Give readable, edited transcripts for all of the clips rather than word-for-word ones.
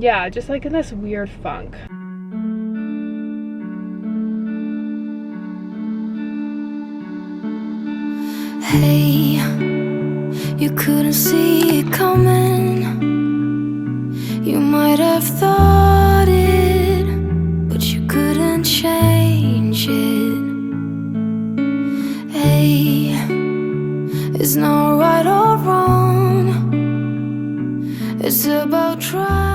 yeah, just like in this weird funk. Hey, you couldn't see it coming. You might have thought it, but you couldn't change it. Hey, it's not right or wrong. It's about trying.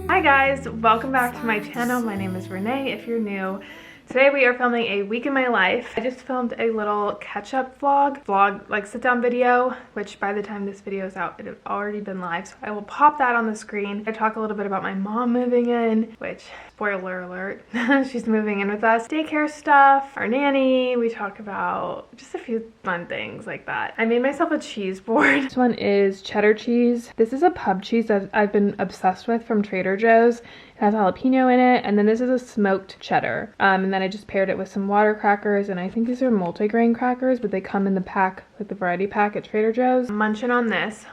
Hi guys, welcome back to my channel. My name is Renee if you're new. Today we are filming a week in my life. I just filmed a little catch-up vlog, like sit-down video, which by the time this video is out, it had already been live, so I will pop that on the screen. I talk a little bit about my mom moving in, which, spoiler alert, she's moving in with us. Daycare stuff, our nanny, we talk about just a few fun things like that. I made myself a cheese board. This one is cheddar cheese. This is a pub cheese that I've been obsessed with from Trader Joe's. It has jalapeno in it, and then this is a smoked cheddar. And then I just paired it with some water crackers, and I think these are multigrain crackers, but they come in the pack, like the variety pack at Trader Joe's. I'm munching on this.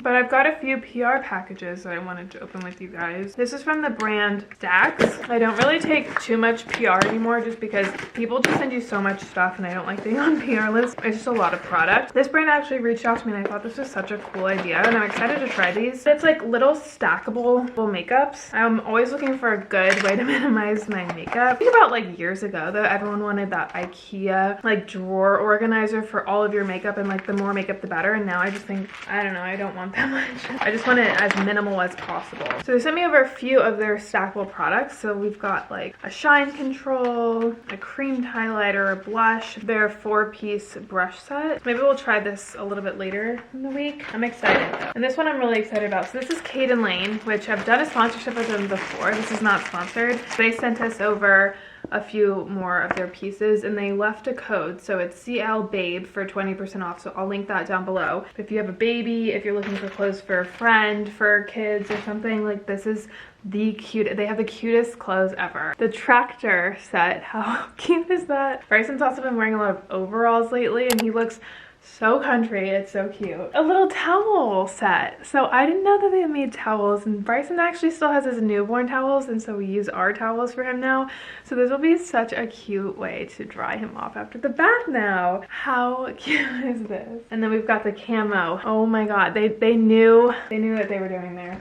But I've got a few PR packages that I wanted to open with you guys. This is from the brand Stacks. I don't really take too much PR anymore just because people just send you so much stuff and I don't like being on PR lists. It's just a lot of product. This brand actually reached out to me and I thought this was such a cool idea and I'm excited to try these. It's like little stackable makeups. I'm always looking for a good way to minimize my makeup. I think about like years ago though, everyone wanted that IKEA like drawer organizer for all of your makeup and like the more makeup the better, and now I just think, I don't know, I don't want that much. I just want it as minimal as possible. So they sent me over a few of their stackable products. So we've got like a shine control, a creamed highlighter, a blush, their 4-piece brush set. Maybe we'll try this a little bit later in the week. I'm excited though. And this one I'm really excited about. So this is Kate & Lane, which I've done a sponsorship with them before. This is not sponsored. They sent us over a few more of their pieces and they left a code, so it's CLBABE for 20% off, so I'll link that down below. If you have a baby, if you're looking for clothes for a friend, for kids or something, like this is the cute. They have the cutest clothes ever. The tractor set, how cute is that? Bryson's also been wearing a lot of overalls lately and he looks so country. It's so cute. A little towel set. So I didn't know that they made towels, and Bryson actually still has his newborn towels, and so we use our towels for him now. So this will be such a cute way to dry him off after the bath now. How cute is this? And then we've got the camo. Oh my god, they knew what they were doing there.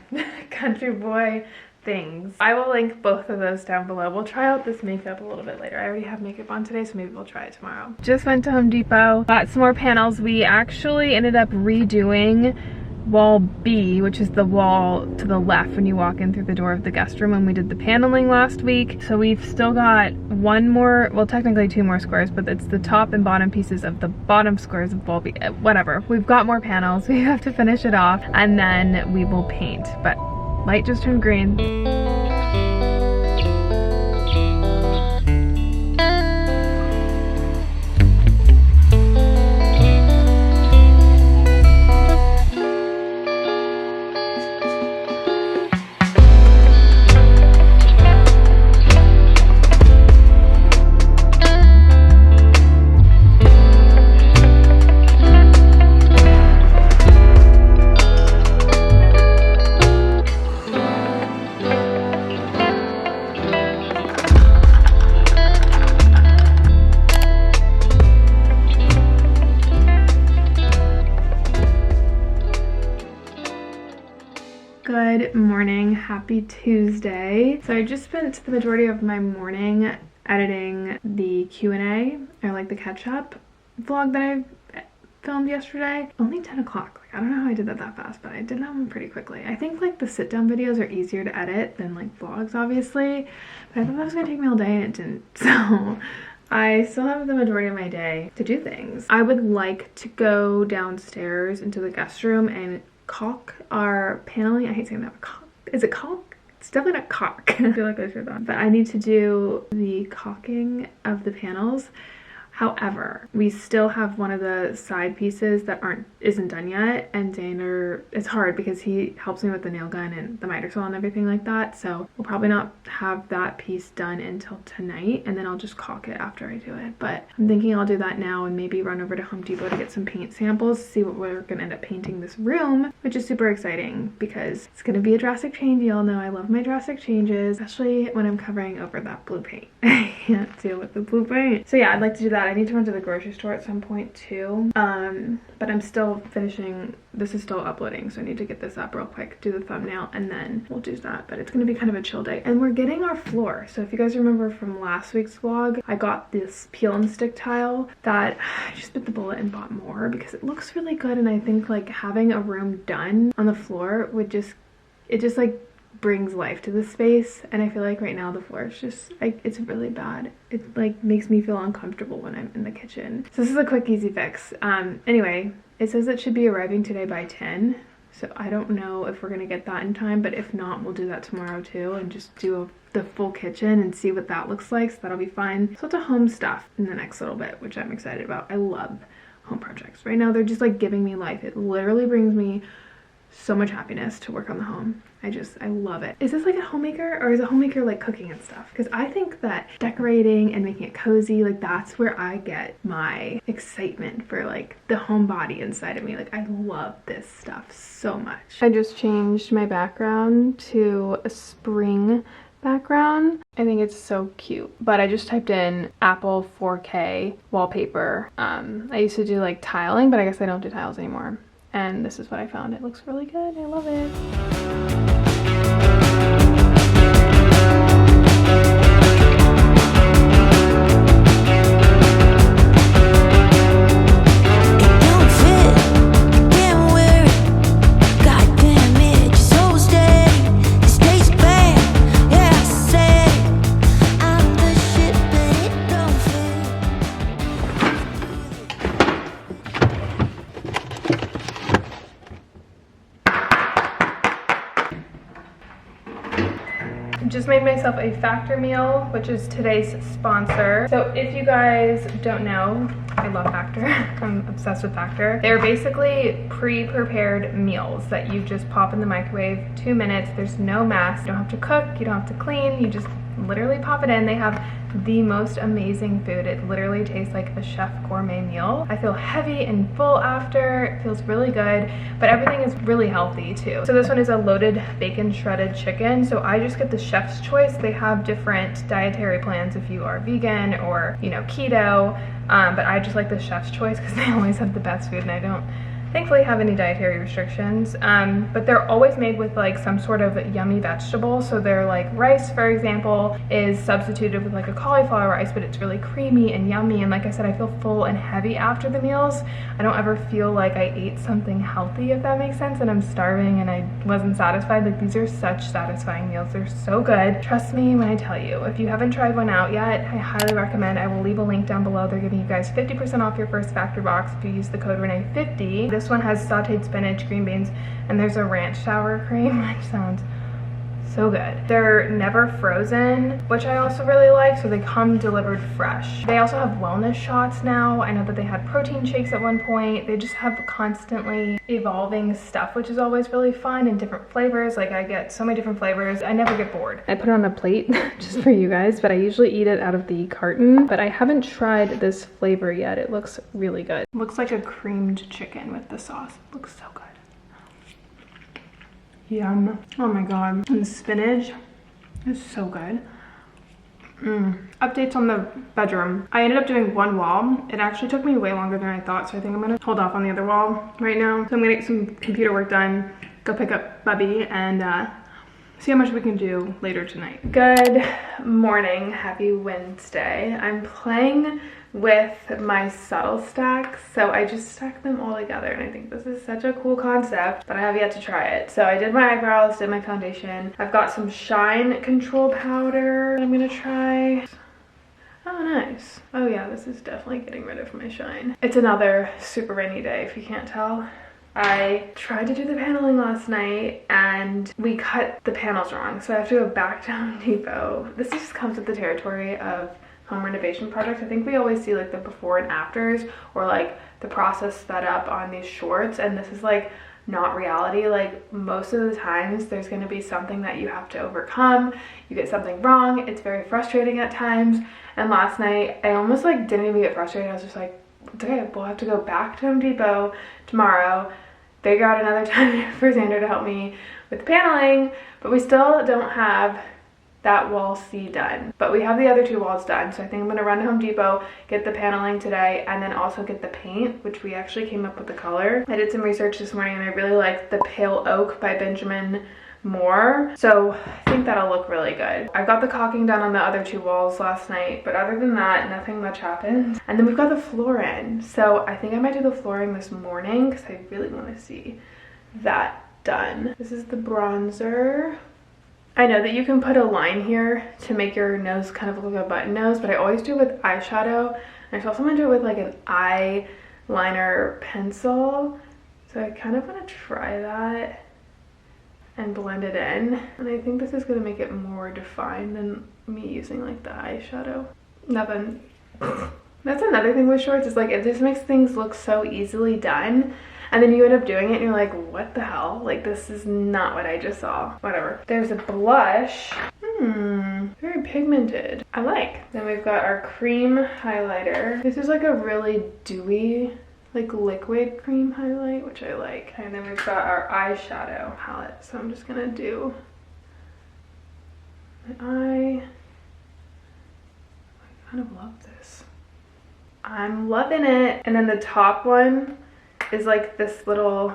Country boy things. I will link both of those down below. We'll try out this makeup a little bit later. I already have makeup on today, so maybe we'll try it tomorrow. Just went to Home Depot, got some more panels. We actually ended up redoing wall B, which is the wall to the left when you walk in through the door of the guest room, when we did the paneling last week. So we've still got one more, well technically 2 more squares, but it's the top and bottom pieces of the bottom squares of wall B. Whatever. We've got more panels. We have to finish it off and then we will paint. But light just turned green. Good morning, happy Tuesday. So I just spent the majority of my morning editing the Q&A, or like the catch-up vlog that I filmed yesterday. Only 10 o'clock. Like, I don't know how I did that fast, but I did that one pretty quickly. I think like the sit-down videos are easier to edit than like vlogs, obviously, but I thought that was gonna take me all day and it didn't. So I still have the majority of my day to do things. I would like to go downstairs into the guest room and caulk our paneling. I hate saying that. Is it caulk? It's definitely not caulk. I feel like I should have done. But I need to do the caulking of the panels. However, we still have one of the side pieces that isn't done yet, and Xander, it's hard because he helps me with the nail gun and the miter saw and everything like that, so we'll probably not have that piece done until tonight, and then I'll just caulk it after I do it. But I'm thinking I'll do that now and maybe run over to Home Depot to get some paint samples, see what we're gonna end up painting this room, which is super exciting because it's gonna be a drastic change. You all know I love my drastic changes, especially when I'm covering over that blue paint. I can't deal with the blue paint. So yeah, I'd like to do that. I need to run to the grocery store at some point too. But I'm still finishing, this is still uploading, so I need to get this up real quick, do the thumbnail, and then we'll do that. But it's gonna be kind of a chill day. And we're getting our floor. So if you guys remember from last week's vlog, I got this peel and stick tile that I just bit the bullet and bought more because it looks really good, and I think like having a room done on the floor would just, it just like brings life to the space. And I feel like right now the floor is just like, it's really bad. It like makes me feel uncomfortable when I'm in the kitchen. So this is a quick easy fix. Anyway, it says it should be arriving today by 10, so I don't know if we're gonna get that in time, but if not, we'll do that tomorrow too and just do the full kitchen and see what that looks like. So that'll be fine. So it's a home stuff in the next little bit, which I'm excited about. I love home projects. Right now they're just like giving me life. It literally brings me so much happiness to work on the home. I love it. Is this like a homemaker, or is a homemaker like cooking and stuff? Because I think that decorating and making it cozy, like that's where I get my excitement for like the home body inside of me. Like I love this stuff so much. I just changed my background to a spring background. I think it's so cute, but I just typed in Apple 4K wallpaper. I used to do like tiling, but I guess I don't do tiles anymore. And this is what I found. It looks really good. I love it. Just made myself a Factor meal, which is today's sponsor. So if you guys don't know, I love Factor. I'm obsessed with Factor. They're basically pre-prepared meals that you just pop in the microwave, 2 minutes. There's no mess. You don't have to cook, you don't have to clean, you just literally pop it in. They have the most amazing food. It literally tastes like a chef gourmet meal. I feel heavy and full after. It feels really good, but everything is really healthy too. So this one is a loaded bacon shredded chicken. So I just get the chef's choice. They have different dietary plans if you are vegan or, you know, keto, but I just like the chef's choice because they always have the best food, and I don't thankfully have any dietary restrictions, but they're always made with like some sort of yummy vegetable. So they're like rice, for example, is substituted with like a cauliflower rice, but it's really creamy and yummy. And like I said, I feel full and heavy after the meals. I don't ever feel like I ate something healthy, if that makes sense, and I'm starving and I wasn't satisfied. Like these are such satisfying meals. They're so good. Trust me when I tell you. If you haven't tried one out yet, I highly recommend. I will leave a link down below. They're giving you guys 50% off your first Factor box if you use the code Renee50. This one has sauteed spinach, green beans, and there's a ranch sour cream, which sounds so good. They're never frozen, which I also really like, so they come delivered fresh. They also have wellness shots now. I know that they had protein shakes at one point. They just have constantly evolving stuff, which is always really fun, and different flavors. Like I get so many different flavors. I never get bored. I put it on a plate just for you guys, but I usually eat it out of the carton. But I haven't tried this flavor yet. It looks really good. It looks like a creamed chicken with the sauce. It looks so good. Yum. Oh my god. And the spinach is so good. Updates on the bedroom. I ended up doing one wall. It actually took me way longer than I thought, so I think I'm gonna hold off on the other wall right now. So I'm gonna get some computer work done, go pick up Bubby, and see how much we can do later tonight. Good morning. Happy Wednesday. I'm playing with my subtle stacks, so I just stacked them all together, and I think this is such a cool concept, but I have yet to try it. So I did my eyebrows, did my foundation. I've got some shine control powder I'm gonna try. Oh, nice. Oh yeah, this is definitely getting rid of my shine. It's another super rainy day, if you can't tell. I tried to do the paneling last night and we cut the panels wrong, so I have to go back to Home Depot. This just comes with the territory of home renovation projects, I think we always see like the before and afters or like the process sped up on these shorts, and this is like not reality. Like most of the times there's going to be something that you have to overcome. You get something wrong. It's very frustrating at times. And last night I almost like didn't even get frustrated. I was just like, it's okay, we'll have to go back to Home Depot tomorrow, figure out another time for Xander to help me with the paneling, but we still don't have that wall C done, but we have the other two walls done. So I think I'm gonna run to Home Depot, get the paneling today, and then also get the paint, which we actually came up with the color. I did some research this morning and I really like the Pale Oak by Benjamin Moore, so I think that'll look really good. I got the caulking done on the other two walls last night, but other than that, nothing much happened. And then we've got the floor in, so I think I might do the flooring this morning because I really want to see that done. This is the bronzer. I know that you can put a line here to make your nose kind of look like a button nose, but I always do it with eyeshadow. And I saw someone do it with like an eyeliner pencil. So I kind of want to try that and blend it in. And I think this is going to make it more defined than me using like the eyeshadow. Nothing. That's another thing with shorts, is like it just makes things look so easily done. And then you end up doing it and you're like, what the hell? Like, this is not what I just saw. Whatever. There's a blush. Very pigmented. I like. Then we've got our cream highlighter. This is like a really dewy, like liquid cream highlight, which I like. And then we've got our eyeshadow palette. So I'm just gonna do my eye. I kind of love this. I'm loving it. And then the top one is like this little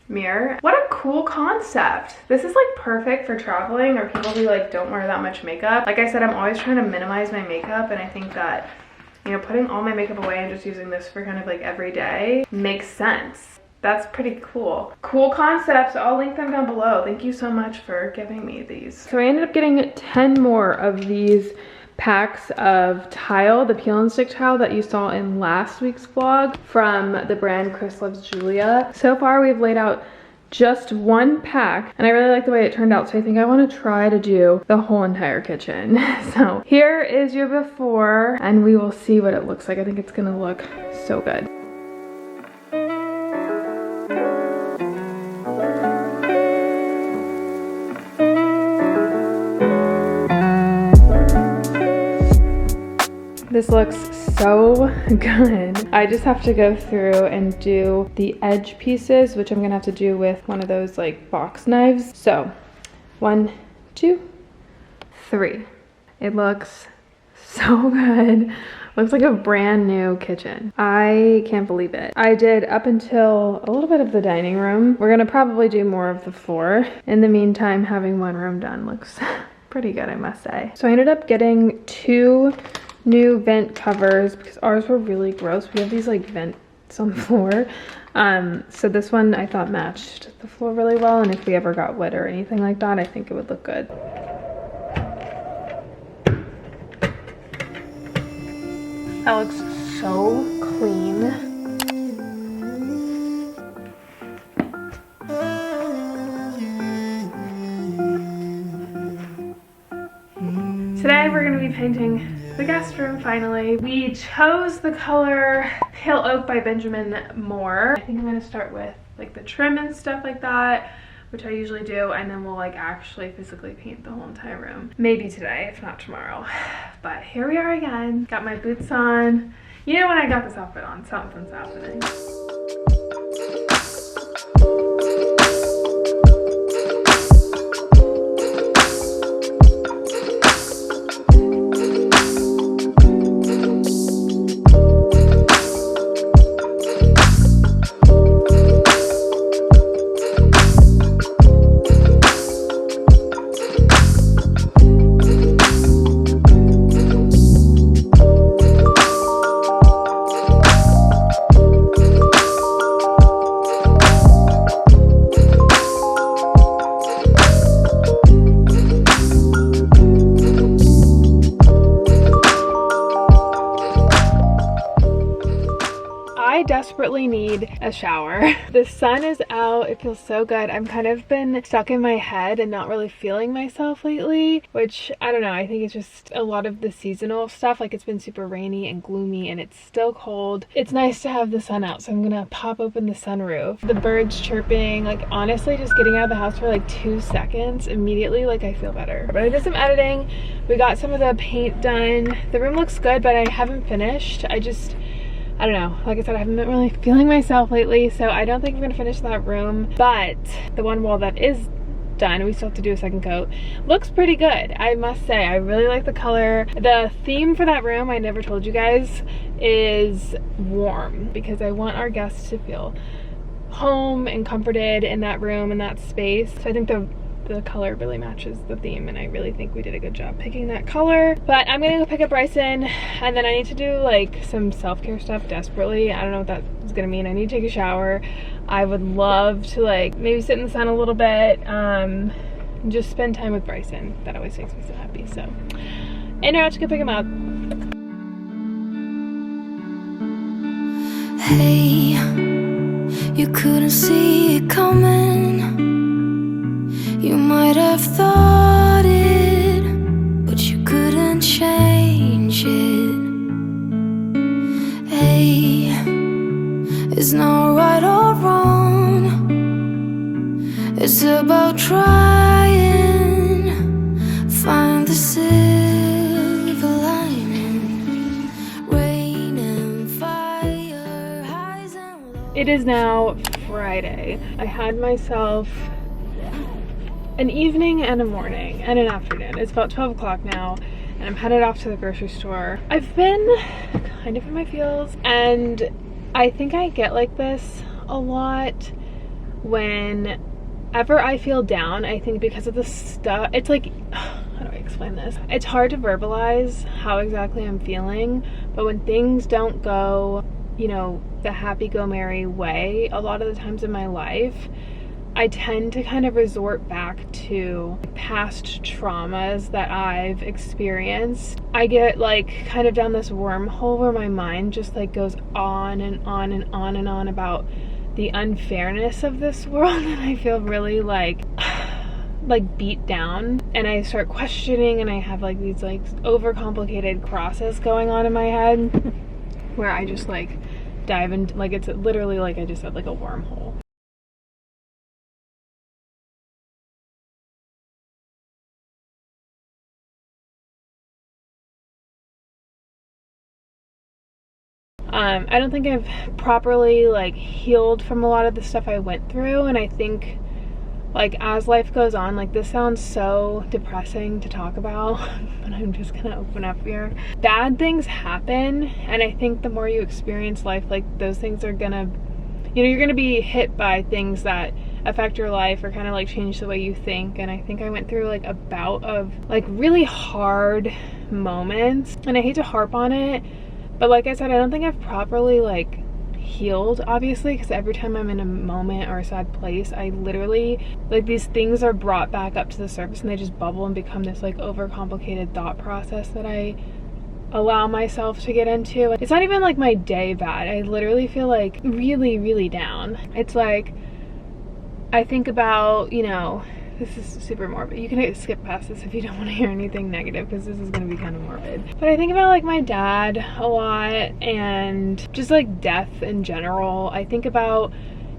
mirror. What a cool concept. This is like perfect for traveling or people who like don't wear that much makeup. Like I said, I'm always trying to minimize my makeup, and I think that, you know, putting all my makeup away and just using this for kind of like every day makes sense. That's pretty cool. Cool concepts. I'll link them down below. Thank you so much for giving me these. So I ended up getting 10 more of these packs of tile, the peel and stick tile that you saw in last week's vlog from the brand Chris Loves Julia. So far we've laid out just one pack and I really like the way it turned out, so I think I want to try to do the whole entire kitchen. So here is your before and we will see what it looks like. I think it's gonna look so good. This looks so good. I just have to go through and do the edge pieces, which I'm gonna have to do with one of those like box knives. So 1, 2, 3. It looks so good. Looks like a brand new kitchen. I can't believe it. I did up until a little bit of the dining room. We're gonna probably do more of the floor. In the meantime, having one room done looks pretty good, I must say. So I ended up getting 2 new vent covers because ours were really gross. We have these like vents on the floor. So this one I thought matched the floor really well, and if we ever got wet or anything like that, I think it would look good. That looks so clean. Today we're going to be painting the guest room finally. We chose the color Pale Oak by Benjamin Moore. I think I'm going to start with like the trim and stuff like that, which I usually do, and then we'll like actually physically paint the whole entire room. Maybe today, if not tomorrow. But here we are again. Got my boots on. You know when I got this outfit on, something's happening. desperately need a shower. The sun is out. It feels so good. I've kind of been stuck in my head and not really feeling myself lately, which I don't know. I think it's just a lot of the seasonal stuff. Like, it's been super rainy and gloomy and it's still cold. It's nice to have the sun out, so I'm gonna pop open the sunroof. The birds chirping, like honestly just getting out of the house for like 2 seconds, immediately like I feel better. But I did some editing. We got some of the paint done. The room looks good, but I haven't finished. I don't know, like I said, I haven't been really feeling myself lately, so I don't think I'm gonna finish that room. But the one wall that is done, we still have to do a second coat, looks pretty good. I must say, I really like the color. The theme for that room, I never told you guys, is warm, because I want our guests to feel home and comforted in that room and that space. So I think the color really matches the theme, and I really think we did a good job picking that color. But I'm gonna go pick up Bryson, and then I need to do like some self-care stuff desperately. I don't know what that's gonna mean. I need to take a shower. I would love to like maybe sit in the sun a little bit, and just spend time with Bryson. That always makes me so happy. So and I have to go pick him up. Hey, you couldn't see it coming. You might have thought it, but you couldn't change it. Hey, it's not right or wrong. It's about trying, find the silver lining, rain and fire, highs and lows. It is now Friday. I had myself an evening and a morning and an afternoon. It's about 12 o'clock now, and I'm headed off to the grocery store. I've been kind of in my feels, and I think I get like this a lot whenever I feel down. I think because of the stuff, it's like, how do I explain this? It's hard to verbalize how exactly I'm feeling, but when things don't go, you know, the happy-go-merry way, a lot of the times in my life, I tend to kind of resort back to past traumas that I've experienced. I get like kind of down this wormhole where my mind just like goes on and on and on and on about the unfairness of this world, and I feel really like beat down, and I start questioning, and I have like these like overcomplicated process going on in my head where I just like dive into, like, it's literally like I just said, like a wormhole. I don't think I've properly like healed from a lot of the stuff I went through, and I think like as life goes on, like this sounds so depressing to talk about, but I'm just gonna open up here. Bad things happen, and I think the more you experience life, like those things are gonna, you know, you're gonna be hit by things that affect your life or kind of like change the way you think. And I think I went through like a bout of like really hard moments, and I hate to harp on it, but like I said, I don't think I've properly like healed, obviously, because every time I'm in a moment or a sad place, I literally, like, these things are brought back up to the surface and they just bubble and become this like overcomplicated thought process that I allow myself to get into. It's not even like my day bad. I literally feel like really, really down. It's like I think about, you know, this is super morbid. You can skip past this if you don't want to hear anything negative, because this is going to be kind of morbid. But I think about like my dad a lot, and just like death in general. I think about,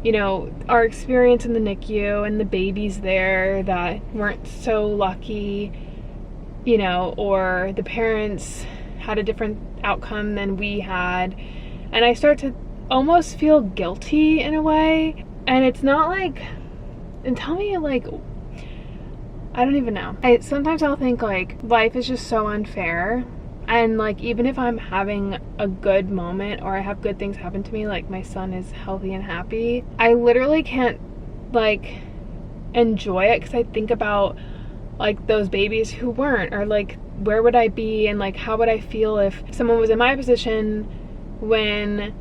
you know, our experience in the NICU and the babies there that weren't so lucky, you know, or the parents had a different outcome than we had. And I start to almost feel guilty in a way. And it's not like, and tell me like, I don't even know. Sometimes I'll think like life is just so unfair, and like even if I'm having a good moment or I have good things happen to me, like my son is healthy and happy, I literally can't like enjoy it because I think about like those babies who weren't, or like where would I be, and like how would I feel if someone was in my position when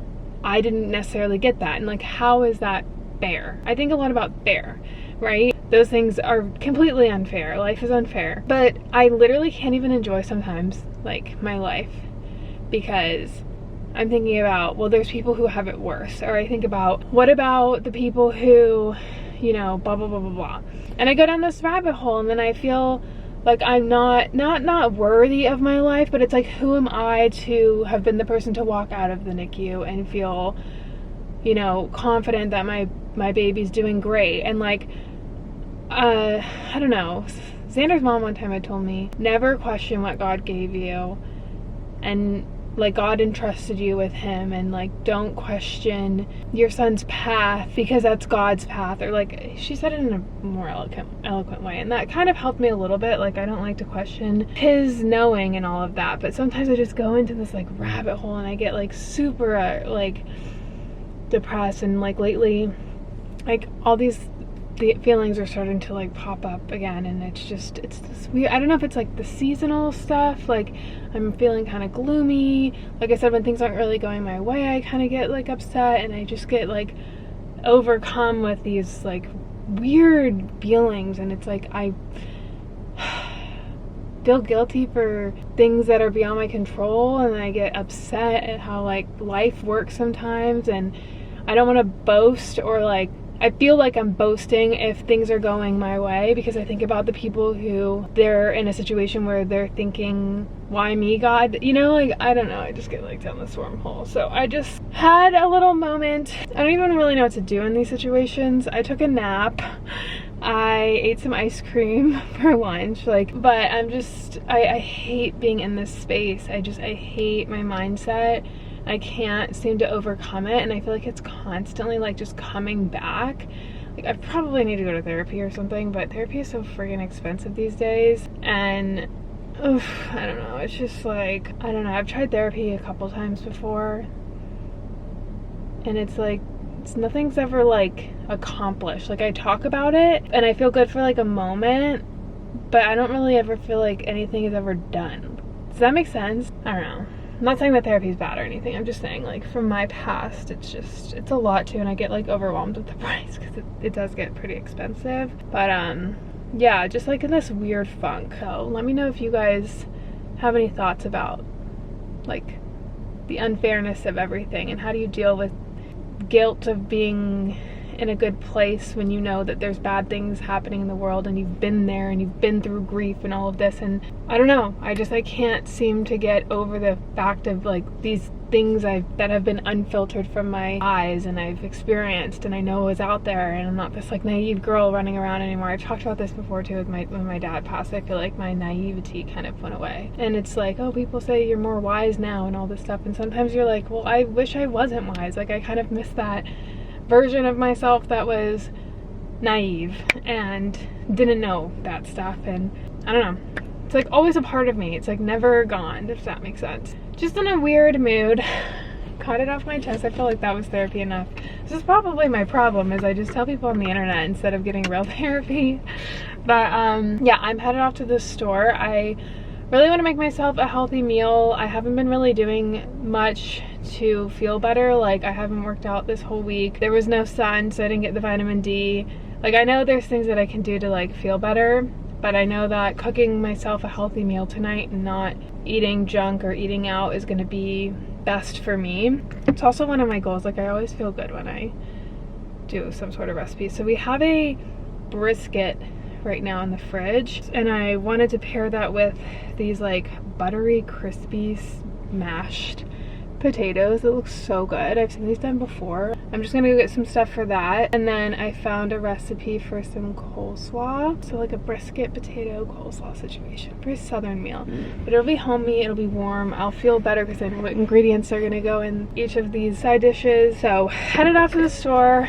I didn't necessarily get that, and like how is that fair? I think a lot about fair, right? Those things are completely unfair. Life is unfair. But I literally can't even enjoy sometimes like my life because I'm thinking about, well, there's people who have it worse. Or I think about, what about the people who, you know, blah, blah, blah, blah, blah. And I go down this rabbit hole, and then I feel like I'm not worthy of my life, but it's like, who am I to have been the person to walk out of the NICU and feel, you know, confident that my baby's doing great. And like, I don't know, Xander's mom one time had told me, never question what God gave you, and like, God entrusted you with him, and like, don't question your son's path because that's God's path. Or like, she said it in a more eloquent way, and that kind of helped me a little bit. Like, I don't like to question his knowing and all of that, but sometimes I just go into this like rabbit hole, and I get like super like depressed. And like lately, like all the feelings are starting to like pop up again, and it's this weird, I don't know if it's like the seasonal stuff, like I'm feeling kind of gloomy. Like I said, when things aren't really going my way, I kind of get like upset, and I just get like overcome with these like weird feelings. And it's like, I feel guilty for things that are beyond my control, and I get upset at how like life works sometimes, and I don't want to boast, or like, I feel like I'm boasting if things are going my way, because I think about the people who they're in a situation where they're thinking, why me, God? You know, like, I don't know, I just get like down this wormhole. So I just had a little moment. I don't even really know what to do in these situations. I took a nap. I ate some ice cream for lunch, like, but I'm just, I hate being in this space. I hate my mindset. I can't seem to overcome it, and I feel like it's constantly like just coming back. Like, I probably need to go to therapy or something, but therapy is so friggin' expensive these days, and oof, I don't know, it's just like, I don't know, I've tried therapy a couple times before, and it's like, nothing's ever like accomplished. Like, I talk about it and I feel good for like a moment, but I don't really ever feel like anything is ever done. Does that make sense? I don't know. I'm not saying that therapy is bad or anything. I'm just saying, like, from my past, it's a lot too, and I get like overwhelmed with the price because it does get pretty expensive. But yeah, just like in this weird funk. So let me know if you guys have any thoughts about like the unfairness of everything, and how do you deal with guilt of being in a good place when you know that there's bad things happening in the world, and you've been there, and you've been through grief and all of this. And I don't know, I can't seem to get over the fact of like these things that have been unfiltered from my eyes, and I've experienced, and I know is out there, and I'm not this like naive girl running around anymore. I've talked about this before too, with when my dad passed. I feel like my naivety kind of went away, and it's like, oh, people say you're more wise now and all this stuff, and sometimes you're like, well, I wish I wasn't wise. Like, I kind of miss that version of myself that was naive and didn't know that stuff. And I don't know, it's like always a part of me. It's like never gone, if that makes sense. Just in a weird mood. Got it off my chest. I feel like that was therapy enough. This is probably my problem, is I just tell people on the internet instead of getting real therapy. But yeah, I'm headed off to the store. I really want to make myself a healthy meal. I haven't been really doing much to feel better. Like, I haven't worked out this whole week. There was no sun, so I didn't get the vitamin D. Like, I know there's things that I can do to like feel better, but I know that cooking myself a healthy meal tonight and not eating junk or eating out is going to be best for me. It's also one of my goals. Like, I always feel good when I do some sort of recipe. So we have a brisket right now in the fridge, and I wanted to pair that with these like buttery crispy mashed potatoes. It looks so good. I've seen these done before. I'm just gonna go get some stuff for that, and then I found a recipe for some coleslaw, so like a brisket potato coleslaw situation. Very southern meal, but it'll be homey, it'll be warm. I'll feel better because I know what ingredients are gonna go in each of these side dishes. So headed off to the store.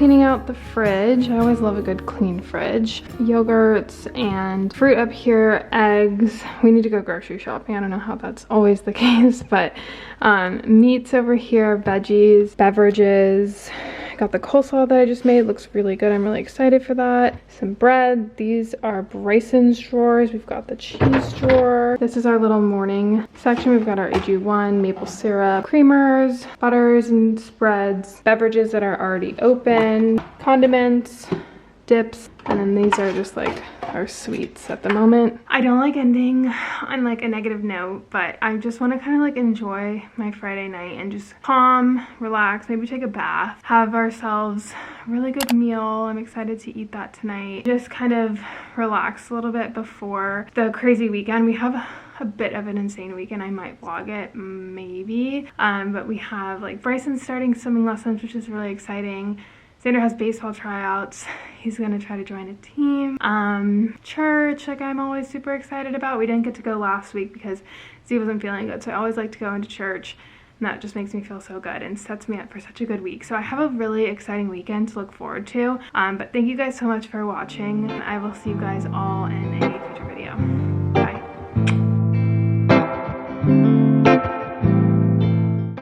cleaning out the fridge. I always love a good clean fridge. Yogurts and fruit up here, eggs. We need to go grocery shopping. I don't know how that's always the case, but meats over here, veggies, beverages. Got the coleslaw that I just made. Looks really good. I'm really excited for that. Some bread. These are Bryson's drawers. We've got the cheese drawer. This is our little morning section. We've got our AG1, maple syrup, creamers, butters and spreads, beverages that are already open, condiments, dips, and then these are just like our sweets at the moment. I don't like ending on like a negative note, but I just want to kind of like enjoy my Friday night and just calm, relax, maybe take a bath, have ourselves a really good meal. I'm excited to eat that tonight. Just kind of relax a little bit before the crazy weekend. We have a bit of an insane weekend. I might vlog it, maybe. But we have like Bryson starting swimming lessons, which is really exciting. Xander has baseball tryouts. He's gonna try to join a team. Church, like I'm always super excited about. We didn't get to go last week because Z wasn't feeling good, so I always like to go into church, and that just makes me feel so good and sets me up for such a good week. So I have a really exciting weekend to look forward to. But thank you guys so much for watching. I will see you guys all in a future video.